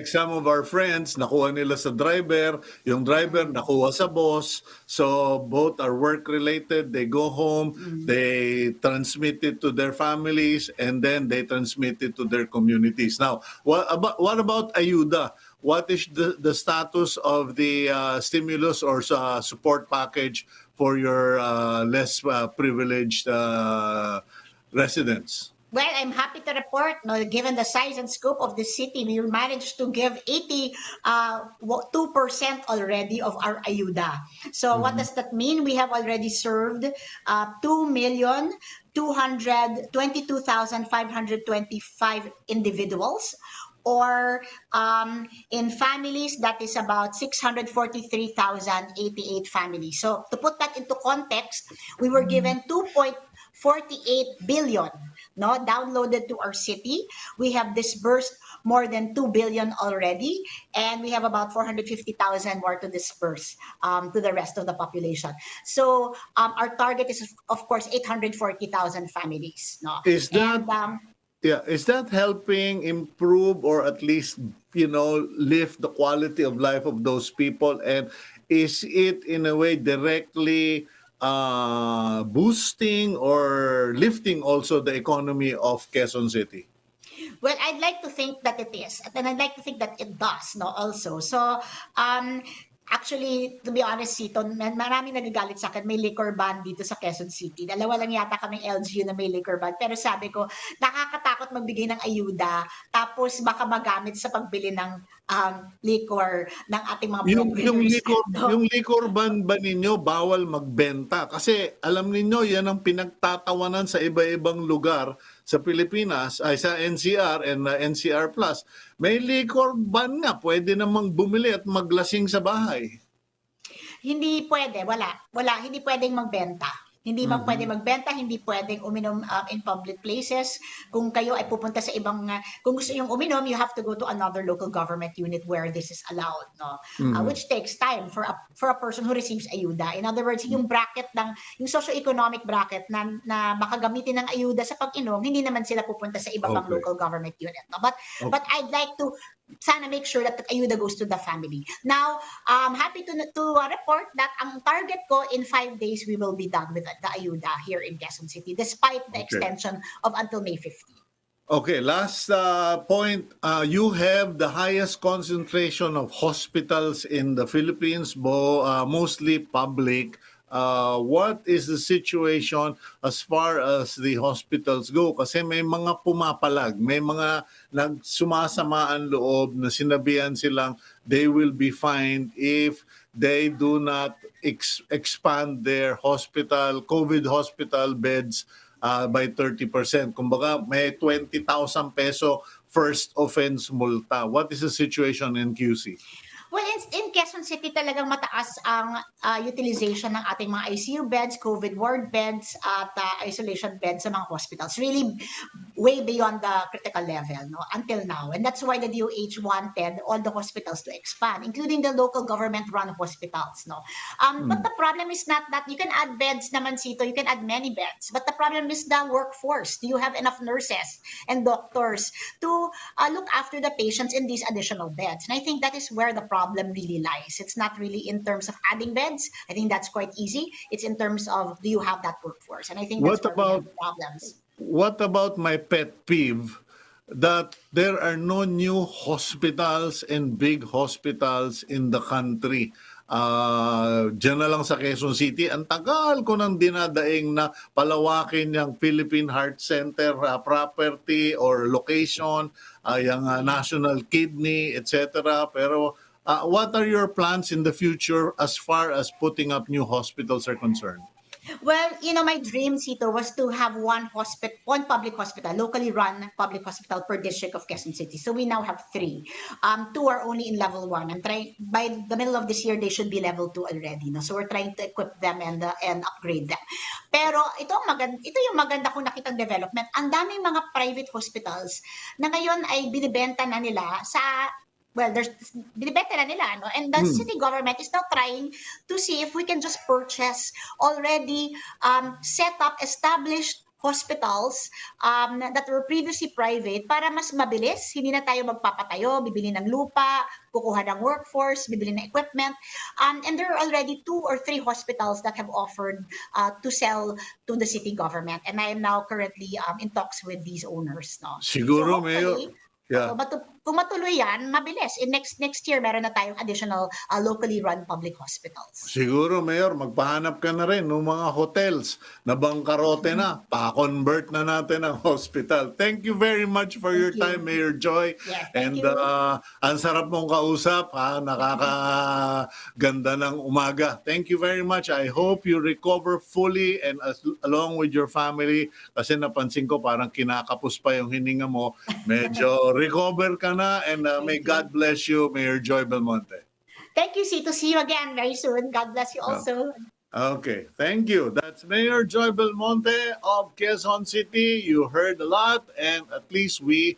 some of our friends, nakuha nila sa driver, yung driver nakuha sa boss, so both are work-related, they go home, they transmit it to their families, and then they transmit it to their communities. Now, what about ayuda? What is the status of the stimulus or support package for your less privileged residents? Well, I'm happy to report, no, given the size and scope of the city, we managed to give 82% already of our ayuda. So what does that mean? We have already served 2,222,525 individuals. Or in families, that is about 643,088 families. So to put that into context, we were given 2.48 billion, no, downloaded to our city. We have disbursed more than 2 billion already, and we have about 450,000 more to disperse to the rest of the population. So our target is, of course, 840,000 families. No? Is that And, is that helping improve or at least, lift the quality of life of those people? And is it in a way directly boosting or lifting also the economy of Quezon City? well, I'd like to think that it is, and I'd like to think that it does, no, also. So, actually, to be honest, Cito, maraming nagagalit sa akin, may liquor ban dito sa Quezon City. Dalawa lang yata kaming LGU na may liquor ban. Pero sabi ko, nakakatakot magbigay ng ayuda, tapos baka magamit sa pagbili ng liquor ng ating mga breadwinners. Yung liquor ban ba ninyo bawal magbenta? Kasi alam ninyo, yan ang pinagtatawanan sa iba-ibang lugar sa Pilipinas, ay sa NCR and NCR Plus. May liquor ban nga, pwede namang bumili at maglasing sa bahay. Hindi pwede, wala, hindi pwedeng magbenta. Hindi pwede magbenta, hindi pwedeng uminom in public places. Kung kayo ay pupunta sa ibang, kung gusto yung uminom, you have to go to another local government unit where this is allowed, no? Which takes time for a person who receives ayuda. In other words, yung bracket yung socio-economic bracket na makagamitin ng ayuda sa pag-inom, hindi naman sila pupunta sa iba pang Okay. local government unit, no? But I'd like to sana make sure that the ayuda goes to the family. Now, I'm happy to report that ang target ko in 5 days, we will be done with the ayuda here in Quezon City, despite the extension of until May 15. Okay, last point. You have the highest concentration of hospitals in the Philippines, mostly public. What is the situation as far as the hospitals go? Kasi may mga pumapalag, may mga nagsumasamaan loob na sinabihan silang they will be fined if they do not expand their COVID hospital beds by 30%. Kumbaga, may 20,000 peso first offense multa. What is the situation in QC? Well, in Quezon City talagang mataas ang utilization ng ating mga ICU beds, COVID ward beds, at isolation beds sa mga hospitals. Really way beyond the critical level, no, until now. And that's why the DOH wanted all the hospitals to expand, including the local government-run hospitals, no. But the problem is not that you can add beds naman, Cito, you can add many beds. But the problem is the workforce. Do you have enough nurses and doctors to look after the patients in these additional beds? And I think that is where the problem really lies. It's not really in terms of adding beds. I think that's quite easy. It's in terms of, do you have that workforce? And I think that's What where we have problems. What about my pet peeve that there are no new hospitals and big hospitals in the country? Diyan na lang sa Quezon City, ang tagal ko nang dinadaing na palawakin yung Philippine Heart Center property or location, yung National Kidney, etc. Pero what are your plans in the future as far as putting up new hospitals are concerned? Well, my dream, Cito, was to have one public hospital, locally run public hospital per district of Quezon City. So we now have 3. 2 are only in level 1. I'm trying, by the middle of this year, they should be level 2 already. No? So we're trying to equip them and upgrade them. Pero ito yung maganda kong nakitang development. Ang daming mga private hospitals na ngayon ay binibenta na nila binibenta na nila, no? And the city government is now trying to see if we can just purchase already set up, established hospitals that were previously private para mas mabilis. Hindi na tayo magpapatayo, bibili ng lupa, kukuha ng workforce, bibili ng equipment. And there are already 2 or 3 hospitals that have offered to sell to the city government. And I am now currently in talks with these owners. No? Siguro, So hopefully, Mayor. Yeah. but kung matuloy yan, mabilis. In next year, meron na tayong additional locally run public hospitals. Siguro, Mayor, magpahanap ka na rin ng mga hotels na bangkarote na. Pa-convert na natin ang hospital. Thank you very much for your time, Mayor Joy. Yes, And thank you. ang sarap mong kausap. Nakakaganda ng umaga. Thank you very much. I hope you recover fully and along with your family. Kasi napansin ko parang kinakapos pa yung hininga mo. Medyo recover ka na and may God bless you, Mayor Joy Belmonte. Thank you, Cito. See you again very soon. God bless you also. Okay, thank you. That's Mayor Joy Belmonte of Quezon City. You heard a lot and at least we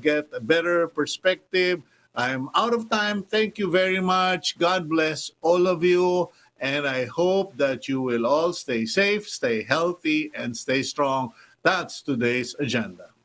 get a better perspective. I'm out of time. Thank you very much. God bless all of you. And I hope that you will all stay safe, stay healthy, and stay strong. That's today's agenda.